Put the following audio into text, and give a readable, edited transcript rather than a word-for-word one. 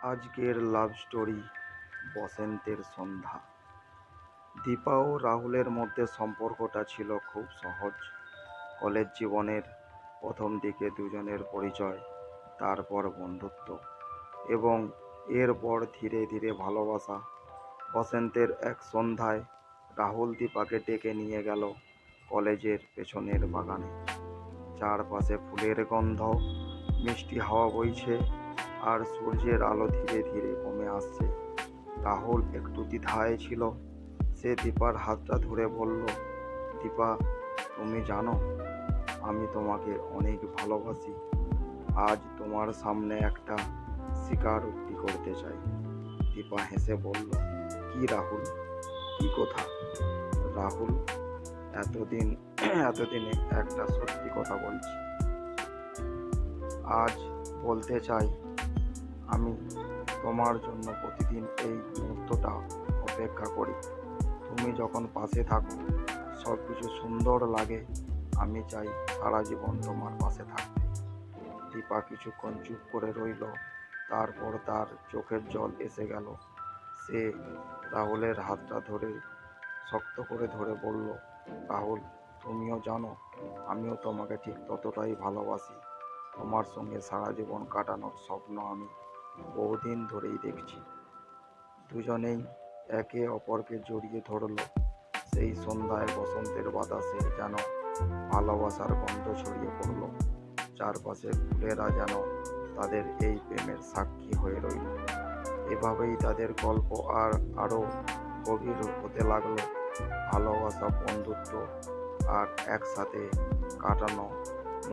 আজকের love story বসন্তের সন্ধ্যা। দীপা ও রাহুলের মধ্যে সম্পর্কটা ছিল খুব সহজ। কলেজ জীবনের প্রথম দিকে দুজনের পরিচয়, তারপর বন্ধুত্ব এবং এরপর ধীরে ধীরে ভালোবাসা। বসন্তের এক সন্ধ্যায় রাহুল দীপাকে ডেকে নিয়ে গেল কলেজের পেছনের বাগানে। চারপাশে ফুলের গন্ধ, মিষ্টি হাওয়া বইছে আর সূর্যের আলো ধীরে ধীরে কমে আসছে। রাহুল একটু দ্বিধায় ছিল। সে দীপার হাতটা ধরে বলল, দীপা, তুমি জানো আমি তোমাকে অনেক ভালোবাসি। আজ তোমার সামনে একটা স্বীকারোক্তি করতে চাই। দীপা হেসে বলল, কি রাহুল, কি কথা? রাহুল, এতদিন এতদিনে একটা সত্যি কথা বলছি। আজ বলতে চাই, আমি তোমার জন্য প্রতিদিন এই মুহূর্তটা অপেক্ষা করি। তুমি যখন পাশে থাকো সব কিছু সুন্দর লাগে। আমি চাই সারা জীবন তোমার পাশে থাকতে। দীপা কিছুক্ষণ চুপ করে রইল, তারপর তার চোখের জল এসে গেল। সে রাহুলের হাতটা শক্ত করে ধরে বলল, রাহুল, তুমিও জানো আমিও তোমাকে ঠিক ততটাই ভালোবাসি। তোমার সঙ্গে সারা জীবন কাটানোর স্বপ্ন আমি বহুদিন ধরেই দেখছি। দুজনেই একে অপরকে জড়িয়ে ধরল। সেই সন্ধ্যায় বসন্তের বাতাসে যেন ভালোবাসার গন্ধ ছড়িয়ে পড়ল। চারপাশের ফুলেরা যেন তাদের এই প্রেমের সাক্ষী হয়ে রইল। এভাবেই তাদের গল্প আরও গভীর হতে লাগলো। ভালোবাসা, বন্ধুত্ব আর একসাথে কাটানো